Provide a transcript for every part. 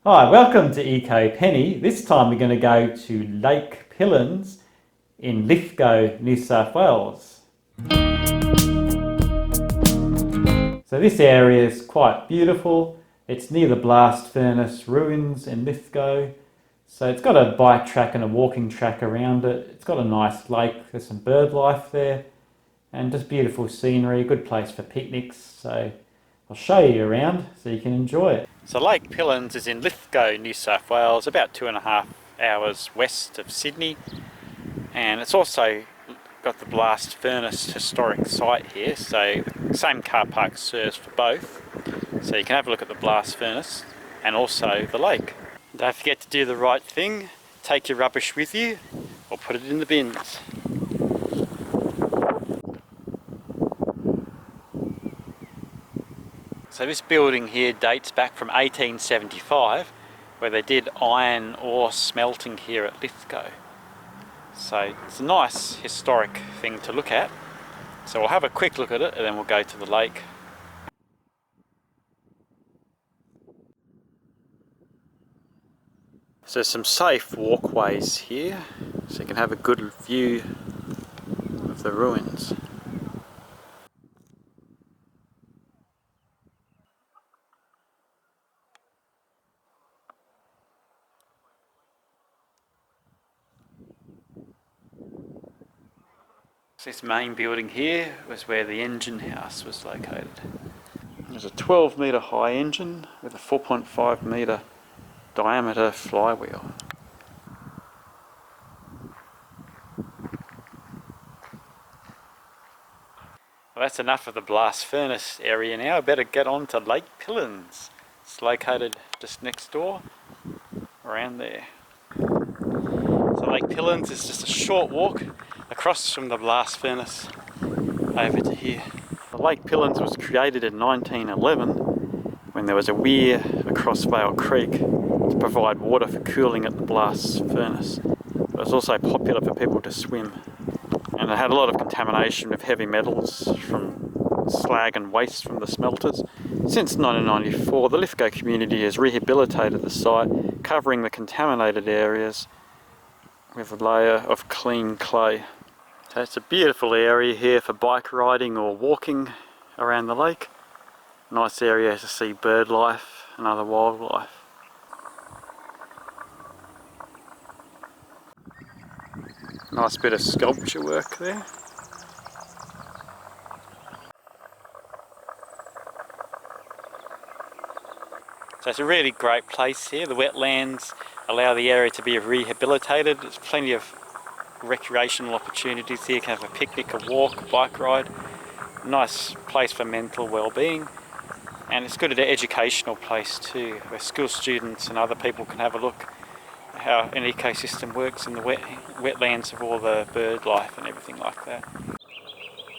Hi, welcome to ecopenny. This time we're going to go to Lake Pillans in Lithgow, New South Wales. So this area is quite beautiful. It's near the blast furnace ruins in Lithgow. So it's got a bike track and a walking track around it. It's got a nice lake, there's some bird life there and just beautiful scenery, a good place for picnics. So I'll show you around so you can enjoy it. So Lake Pillans is in Lithgow, New South Wales, about 2.5 hours west of Sydney, and it's also got the blast furnace historic site here, so the same car park serves for both, so you can have a look at the blast furnace and also the lake. Don't forget to do the right thing, take your rubbish with you or put it in the bins. So this building here dates back from 1875, where they did iron ore smelting here at Lithgow. So it's a nice historic thing to look at. So we'll have a quick look at it and then we'll go to the lake. So there's some safe walkways here, so you can have a good view of the ruins. This main building here was where the engine house was located. There's a 12 metre high engine with a 4.5 metre diameter flywheel. Well, that's enough of the blast furnace area now. I better get on to Lake Pillans. It's located just next door, around there. So Lake Pillans is just a short walk across from the blast furnace over to here. The Lake Pillans was created in 1911 when there was a weir across Vale Creek to provide water for cooling at the blast furnace. It was also popular for people to swim, and it had a lot of contamination with heavy metals from slag and waste from the smelters. Since 1994, the Lithgow community has rehabilitated the site, covering the contaminated areas with a layer of clean clay. So it's a beautiful area here for bike riding or walking around the lake. Nice area to see bird life and other wildlife. Nice bit of sculpture work there. So it's a really great place here. The wetlands allow the area to be rehabilitated. There's plenty of recreational opportunities here. You can have a picnic, a walk, a bike ride. Nice place for mental well-being. And it's good at an educational place too, where school students and other people can have a look at how an ecosystem works in the wetlands of all the bird life and everything like that.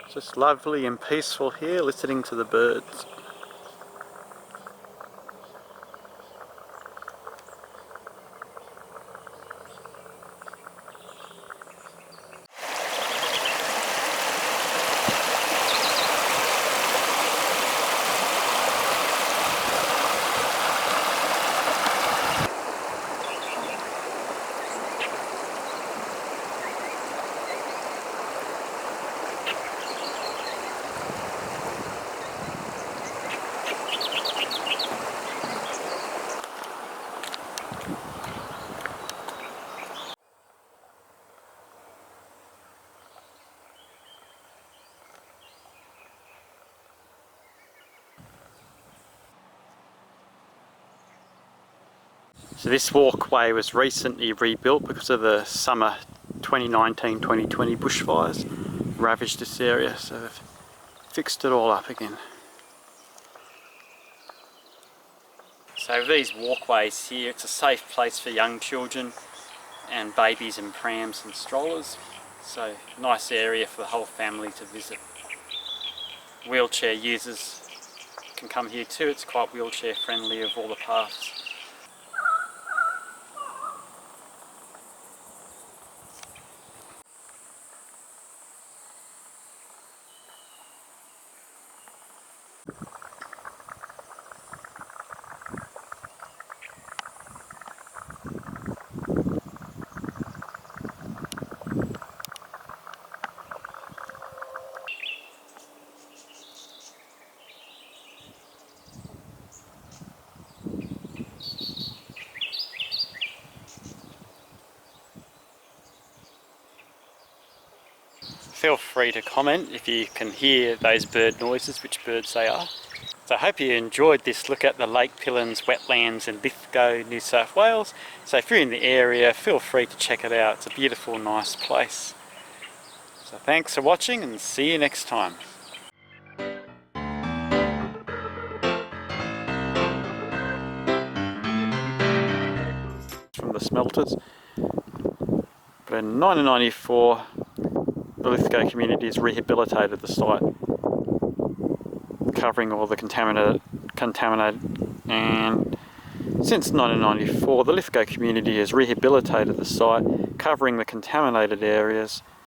It's just lovely and peaceful here, listening to the birds. So this walkway was recently rebuilt because of the summer 2019-2020 bushfires ravaged this area, so they've fixed it all up again. So these walkways here, it's a safe place for young children and babies and prams and strollers, so nice area for the whole family to visit. Wheelchair users can come here too, it's quite wheelchair friendly of all the paths. free to comment if you can hear those bird noises, which birds they are. So I hope you enjoyed this look at the Lake Pillans Wetlands in Lithgow, New South Wales. So if you're in the area, feel free to check it out. It's a beautiful, nice place. So thanks for watching and see you next time. From the smelters. But in 1994, the Lithgow community has rehabilitated the site, covering all the contaminated, and since 1994 the Lithgow community has rehabilitated the site, covering the contaminated areas